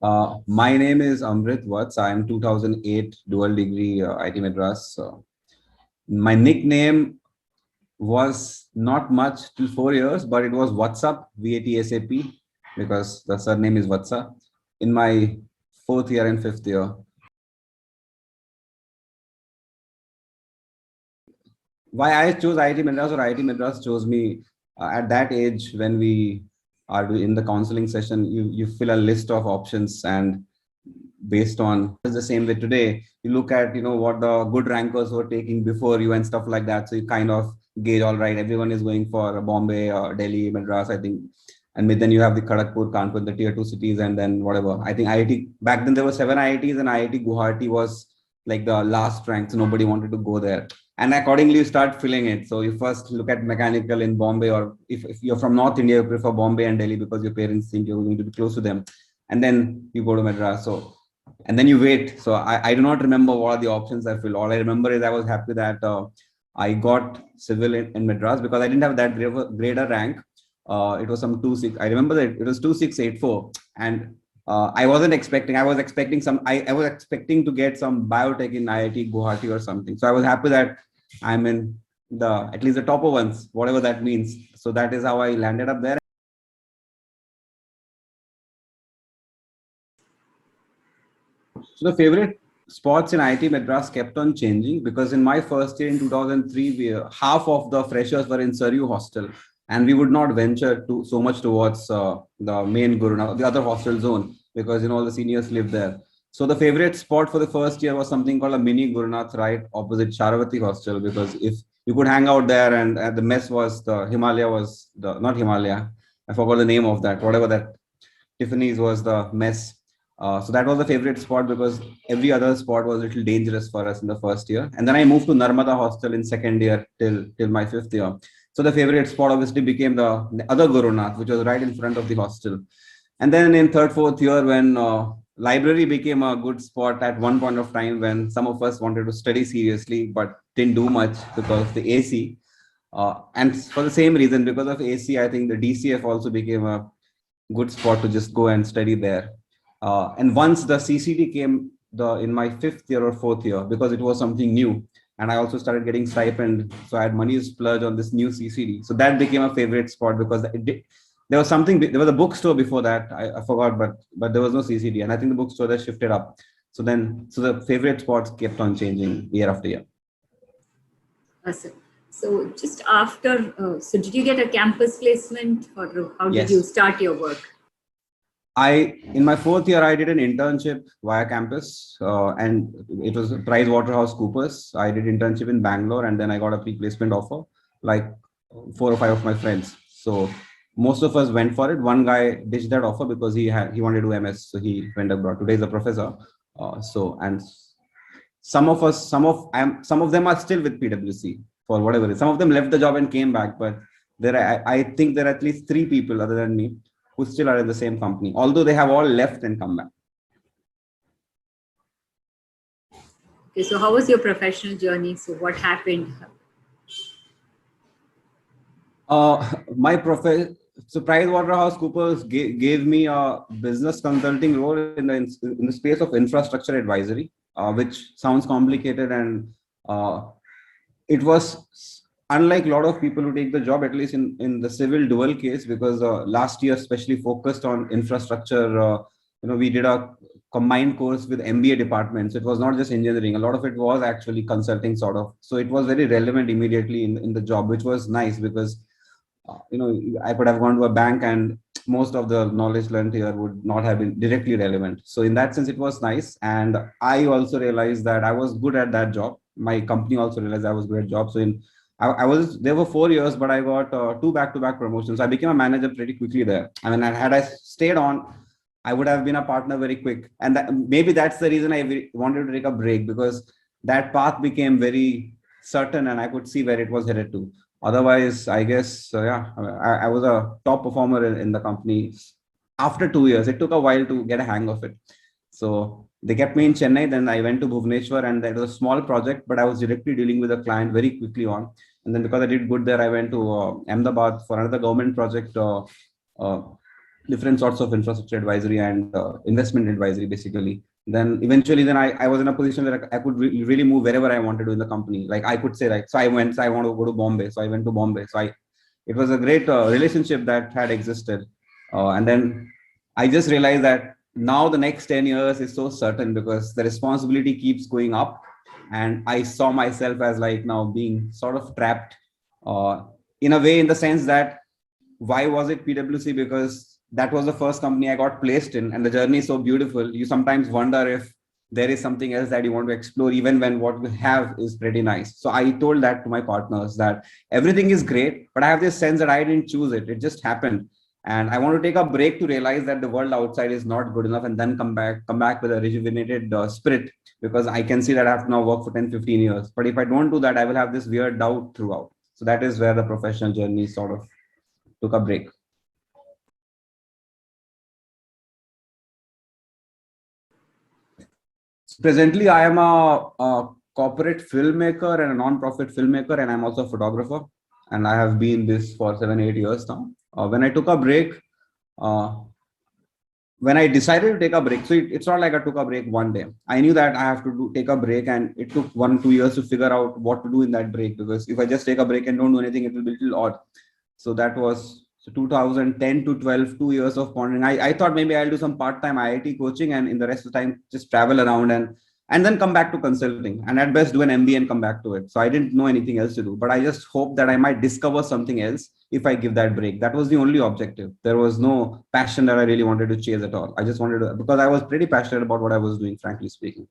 My name is Amrit Vatsa. I'm 2008 dual degree IIT Madras. My nickname was not much till 4 years, but it was WhatsApp, VATSAP, because the surname is Vatsa. In my fourth year and fifth year, why I chose IIT Madras or IIT Madras chose me at that age when we are in the counseling session, you fill a list of options, and based on it's the same way today, you look at what the good rankers were taking before you and stuff like that. So you kind of gauge, all right, everyone is going for Bombay or Delhi, Madras, I think. And then you have the Kharagpur, Kanpur, the tier 2 cities, and then whatever. I think IIT back then there were 7 IITs, and IIT Guwahati was like the last rank, so nobody wanted to go there. And accordingly, you start filling it. So you first look at mechanical in Bombay, or if you're from North India, you prefer Bombay and Delhi because your parents think you're going to be close to them. And then you go to Madras. So, and then you wait. So I do not remember what are the options I filled. All I remember is I was happy that I got civil in Madras because I didn't have that great a rank. It was some 2.6. I remember that it was 2.684, and I wasn't expecting. I was expecting some. I was expecting to get some biotech in IIT Guwahati or something. So I was happy that I'm in the at least the topper ones, whatever that means. So that is how I landed up there. So the favorite spots in IIT Madras kept on changing because in my first year in 2003, half of the freshers were in Surrey hostel, and we would not venture to so much towards the main Gurunath, the other hostel zone, because all the seniors lived there. So the favorite spot for the first year was something called a mini Gurunath, right opposite Sharavati hostel, because if you could hang out there, and the mess was the Himalaya was the not Himalaya, I forgot the name of that, whatever that Tiffany's was the mess. So that was the favorite spot because every other spot was a little dangerous for us in the first year. And then I moved to Narmada hostel in second year till my fifth year. So the favorite spot obviously became the other Gurunath, which was right in front of the hostel. And then in third, fourth year, when library became a good spot at one point of time when some of us wanted to study seriously, but didn't do much because of the AC. And for the same reason, because of AC, I think the DCF also became a good spot to just go and study there. And once the CCD came in my fifth year or fourth year, because it was something new, and I also started getting stipend, so I had money to splurge on this new CCD. So that became a favorite spot because there was something. There was a bookstore before that. I forgot, but there was no CCD, and I think the bookstore that shifted up. So the favorite spots kept on changing year after year. Awesome. So just after, so did you get a campus placement, or how did you start your work? In my fourth year, I did an internship via campus, and it was PricewaterhouseCoopers. I did internship in Bangalore, and then I got a pre-placement offer, like 4 or 5 of my friends. So most of us went for it. One guy ditched that offer because he wanted to do MS, so he went abroad. Today he's a professor. And some of them are still with PwC for whatever. Some of them left the job and came back, but I think there are at least 3 people other than me who still are in the same company, although they have all left and come back. Okay, so how was your professional journey? So what happened? So PricewaterhouseCoopers gave me a business consulting role in the space of infrastructure advisory, which sounds complicated, and it was unlike a lot of people who take the job, at least in the civil dual case, because last year especially focused on infrastructure. We did a combined course with MBA departments. So it was not just engineering. A lot of it was actually consulting sort of. So it was very relevant immediately in the job, which was nice because, I could have gone to a bank and most of the knowledge learned here would not have been directly relevant. So in that sense, it was nice. And I also realized that I was good at that job. My company also realized I was good at job. So I was there for 4 years, but I got 2 back-to-back promotions. I became a manager pretty quickly there. I mean, had I stayed on, I would have been a partner very quick. And maybe that's the reason I wanted to take a break, because that path became very certain and I could see where it was headed to. Otherwise, I guess, I was a top performer in the company. After 2 years, it took a while to get a hang of it. So they kept me in Chennai. Then I went to Bhubaneswar, and that was a small project, but I was directly dealing with a client very quickly on. And then because I did good there, I went to Ahmedabad for another government project. different sorts of infrastructure advisory and investment advisory, basically. Then eventually, I was in a position where I could really move wherever I wanted to in the company. Like I could say, like, so I went, so I want to go to Bombay. So I went to Bombay. It was a great relationship that had existed. And then I just realized that now the next 10 years is so certain because the responsibility keeps going up. And I saw myself as like now being sort of trapped in a way, in the sense that why was it PwC? Because that was the first company I got placed in, and the journey is so beautiful. You sometimes wonder if there is something else that you want to explore, even when what we have is pretty nice. So I told that to my partners that everything is great, but I have this sense that I didn't choose it. It just happened. And I want to take a break to realize that the world outside is not good enough, and then come back with a rejuvenated spirit, because I can see that I have to now work for 10, 15 years. But if I don't do that, I will have this weird doubt throughout. So that is where the professional journey sort of took a break. So presently, I am a corporate filmmaker and a non-profit filmmaker, and I'm also a photographer. And I have been this for 7, 8 years now. When I took a break, when I decided to take a break, so it's not like I took a break one day. I knew that I have to take a break, and it took 1, 2 years to figure out what to do in that break. Because if I just take a break and don't do anything, it will be a little odd. So that was 2010 to 12, 2 years of pondering. I thought maybe I'll do some part-time IIT coaching, and in the rest of the time, just travel around and then come back to consulting, and at best do an MBA and come back to it. So I didn't know anything else to do, but I just hoped that I might discover something else if I give that break. That was the only objective. There was no passion that I really wanted to chase at all. I just wanted to, because I was pretty passionate about what I was doing, frankly speaking.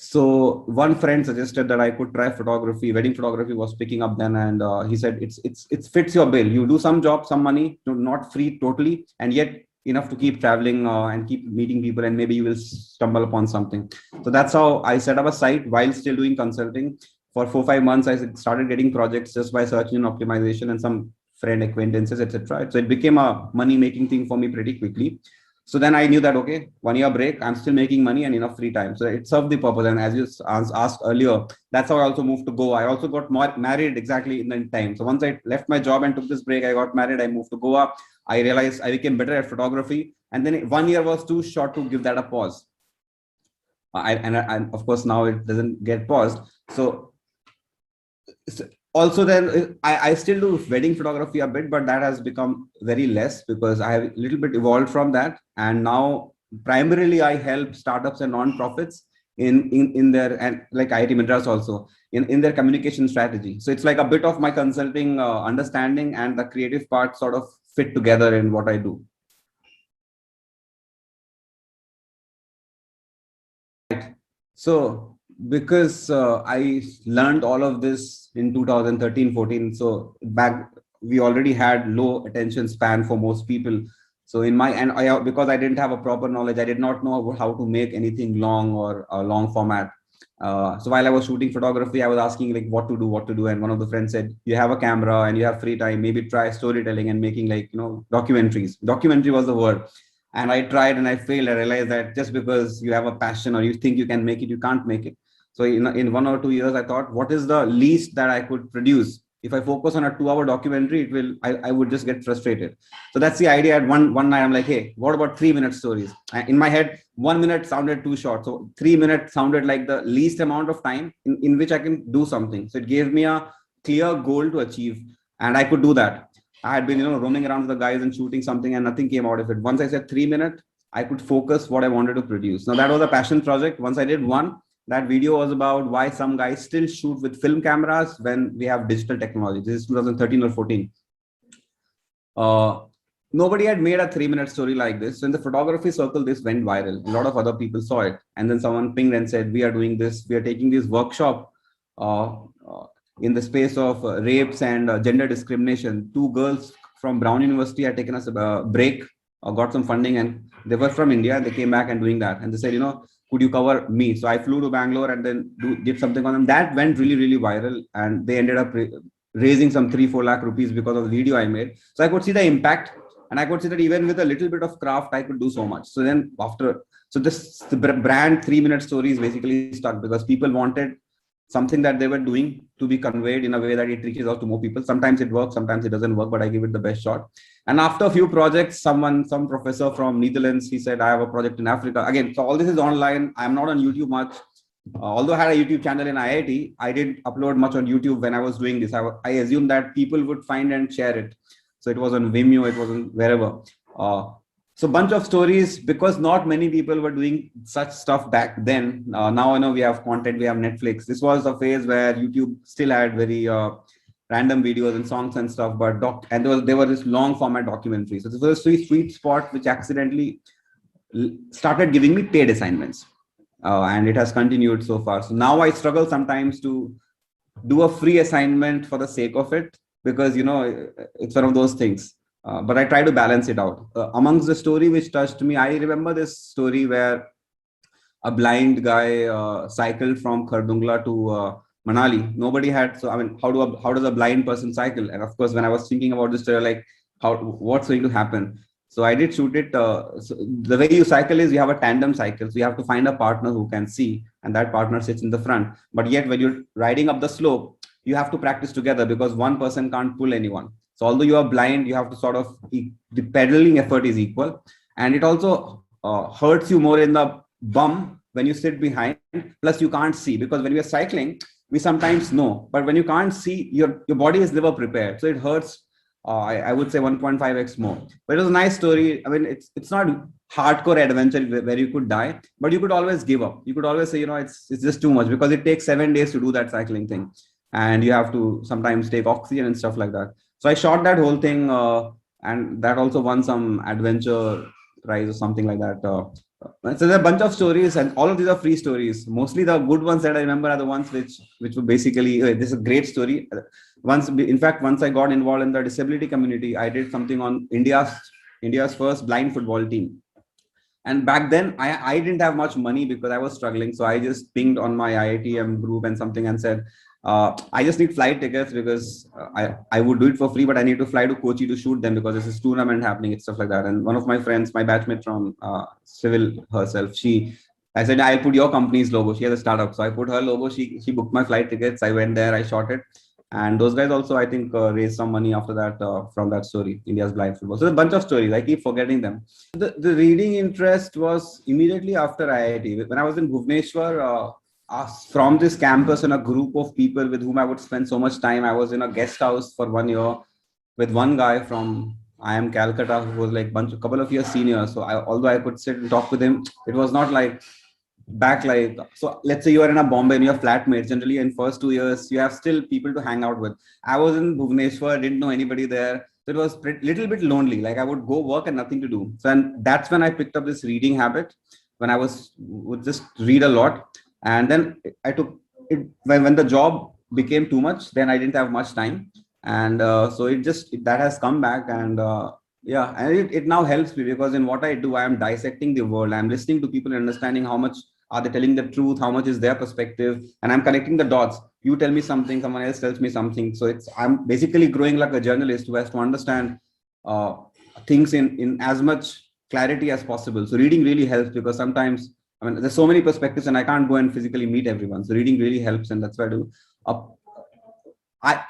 So one friend suggested that I could try photography. Wedding photography was picking up then, and he said it fits your bill. You do some job, some money, not free totally, and yet enough to keep traveling and keep meeting people, and maybe you will stumble upon something. So that's how I set up a site while still doing consulting. For 4, 5 months, I started getting projects just by search engine optimization and some friend acquaintances, etc. So it became a money-making thing for me pretty quickly. So then I knew that, okay, 1 year break, I'm still making money and enough free time. So it served the purpose. And as you asked earlier, that's how I also moved to Goa. I also got married exactly in the time. So once I left my job and took this break, I got married, I moved to Goa. I realized I became better at photography. And then 1 year was too short to give that a pause. And of course, now it doesn't get paused. So also then I still do wedding photography a bit, but that has become very less because I have a little bit evolved from that. And now primarily I help startups and non-profits in their, and like IIT Madras also, in their communication strategy. So it's like a bit of my consulting understanding and the creative part sort of fit together in what I do. Right. So because I learned all of this in 2013, 14. So back, we already had low attention span for most people. So because I didn't have a proper knowledge, I did not know how to make anything long or a long format. So while I was shooting photography, I was asking like what to do. And one of the friends said, you have a camera and you have free time, maybe try storytelling and making documentaries. Documentary was the word. And I tried and I failed. I realized that just because you have a passion or you think you can make it, you can't make it. So in 1 or 2 years, I thought, what is the least that I could produce? If I focus on a 2-hour documentary, I would just get frustrated. So that's the idea. At one night, I'm like, hey, what about 3-minute stories? In my head, 1 minute sounded too short. So 3 minutes sounded like the least amount of time in which I can do something. So it gave me a clear goal to achieve. And I could do that. I had been, roaming around with the guys and shooting something and nothing came out of it. Once I said 3 minutes, I could focus what I wanted to produce. Now that was a passion project. Once I did one, that video was about why some guys still shoot with film cameras when we have digital technology. This is 2013 or 14. Nobody had made a 3-minute story like this. So in the photography circle, this went viral. A lot of other people saw it. And then someone pinged and said, we are doing this. We are taking this workshop in the space of rapes and gender discrimination. 2 girls from Brown University had taken us a break, got some funding, and they were from India. And they came back and doing that. And they said, could you cover me? So I flew to Bangalore and then did something on them. That went really, really viral. And they ended up raising some 3-4 lakh rupees because of the video I made. So I could see the impact. And I could see that even with a little bit of craft, I could do so much. So then the brand 3-minute stories basically stuck because people wanted something that they were doing to be conveyed in a way that it reaches out to more people. Sometimes it works, sometimes it doesn't work, but I give it the best shot. And after a few projects, some professor from Netherlands, he said, I have a project in Africa. Again, so all this is online. I'm not on YouTube much. Although I had a YouTube channel in IIT, I didn't upload much on YouTube when I was doing this. I assumed that people would find and share it. So it was on Vimeo, it was on wherever. So bunch of stories, because not many people were doing such stuff back then. Now I know we have content, we have Netflix. This was a phase where YouTube still had very random videos and songs and stuff, but there were this long format documentaries. So this was a sweet spot which accidentally started giving me paid assignments. And it has continued so far. So now I struggle sometimes to do a free assignment for the sake of it, because, you know, it's one of those things. But I try to balance it out. Amongst the story which touched me, I remember this story where a blind guy cycled from Khardungla to Manali. Nobody had, so I mean, how does a blind person cycle? And of course, when I was thinking about this story, like, what's going to happen? So I did shoot it. So the way you cycle is you have a tandem cycle. So you have to find a partner who can see, and that partner sits in the front. But yet when you're riding up the slope, you have to practice together because one person can't pull anyone. So although you are blind, you have to sort of, the pedaling effort is equal. And it also hurts you more in the bum when you sit behind. Plus you can't see, because when we are cycling, we sometimes know, but when you can't see, your body is never prepared. So it hurts. I would say 1.5x more. But it was a nice story. I mean, it's not hardcore adventure where you could die, but you could always give up. You could always say, you know, it's just too much, because it takes 7 days to do that cycling thing. And you have to sometimes take oxygen and stuff like that. So I shot that whole thing, and that also won some adventure prize or something like that. So there are a bunch of stories, and all of these are free stories. Mostly the good ones that I remember are the ones which were basically, this is a great story. In fact, once I got involved in the disability community, I did something on India's first blind football team. And back then I didn't have much money because I was struggling. So I just pinged on my IITM group and something and said, I just need flight tickets, because I would do it for free, but I need to fly to Kochi to shoot them because there's this tournament happening and stuff like that. And one of my friends, my batchmate from civil herself, I said, I'll put your company's logo. She has a startup. So I put her logo. She booked my flight tickets. I went there, I shot it. And those guys also, I think, raised some money after that from that story, India's blind football. So a bunch of stories. I keep forgetting them. The reading interest was immediately after IIT. When I was in Bhubaneswar, from this campus and a group of people with whom I would spend so much time, I was in a guest house for 1 year with one guy from IIM Calcutta who was like couple of years senior. So although I could sit and talk with him, it was not like so let's say you are in a Bombay and you have flatmates. Generally in first 2 years, you have still people to hang out with. I was in Bhubaneswar, didn't know anybody there. So it was little bit lonely. Like I would go work and nothing to do. So and that's when I picked up this reading habit, when I would just read a lot. And then I took it when the job became too much, then I didn't have much time. And so that has come back. And yeah, and it now helps me, because in what I do, I am dissecting the world. I'm listening to people and understanding how much are they telling the truth, how much is their perspective, and I'm connecting the dots. You tell me something, someone else tells me something. So I'm basically growing like a journalist who has to understand things in as much clarity as possible. So reading really helps, because sometimes, I mean, there's so many perspectives and I can't go and physically meet everyone. So reading really helps, and that's what I do.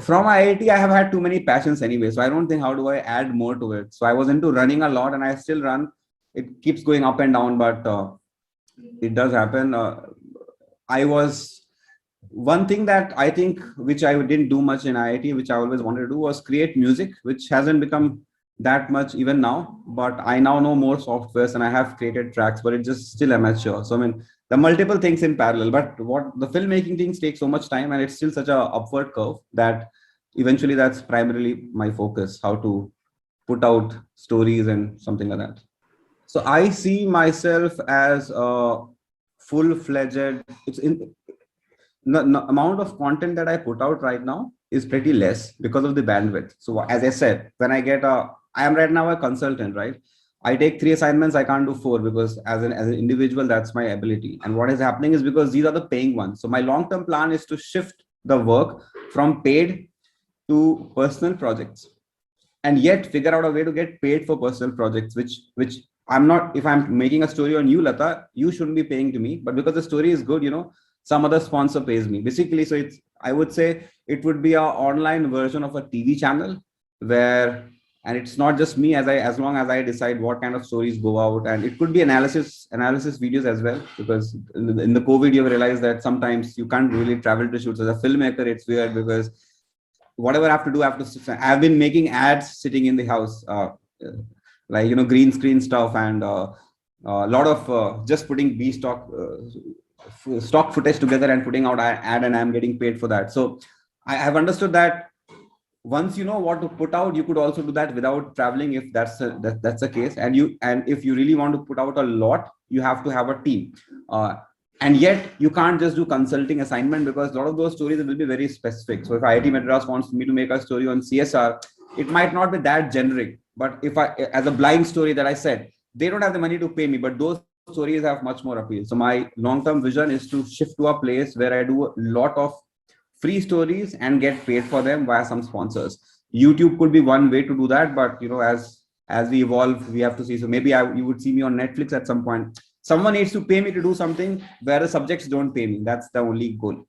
From IIT, I have had too many passions anyway. So I don't think how do I add more to it. So I was into running a lot, and I still run. It keeps going up and down, but it does happen. One thing that I think, which I didn't do much in IIT, which I always wanted to do, was create music, which hasn't become that much even now, but I now know more softwares and I have created tracks, but it's just still amateur. So I mean, the multiple things in parallel, but what the filmmaking things take so much time, and it's still such a upward curve that eventually that's primarily my focus, how to put out stories and something like that. So I see myself as a full-fledged, the amount of content that I put out right now is pretty less because of the bandwidth. So as I said, when I am right now a consultant, right? I take 3 assignments, I can't do 4 because as an individual, that's my ability. And what is happening is because these are the paying ones. So my long-term plan is to shift the work from paid to personal projects, and yet figure out a way to get paid for personal projects, which I'm not. If I'm making a story on you, Lata, you shouldn't be paying to me, but because the story is good, some other sponsor pays me. Basically, so I would say it would be an online version of a TV channel where, and it's not just me, as long as I decide what kind of stories go out, and it could be analysis videos as well, because in the COVID you've realized that sometimes you can't really travel to shoots. As a filmmaker, it's weird because whatever I have to do, I've been making ads sitting in the house, like, you know, green screen stuff, and a lot of just putting stock footage together and putting out an ad, and I'm getting paid for that. So I have understood that once you know what to put out, you could also do that without traveling, if that's the case. And if you really want to put out a lot, you have to have a team. And yet you can't just do consulting assignment, because a lot of those stories will be very specific. So if IIT Madras wants me to make a story on CSR, it might not be that generic. But if as a blind story that I said, they don't have the money to pay me, but those stories have much more appeal. So my long-term vision is to shift to a place where I do a lot of free stories and get paid for them via some sponsors. YouTube could be one way to do that, but you know, as we evolve, we have to see. So maybe you would see me on Netflix at some point. Someone needs to pay me to do something where the subjects don't pay me. That's the only goal.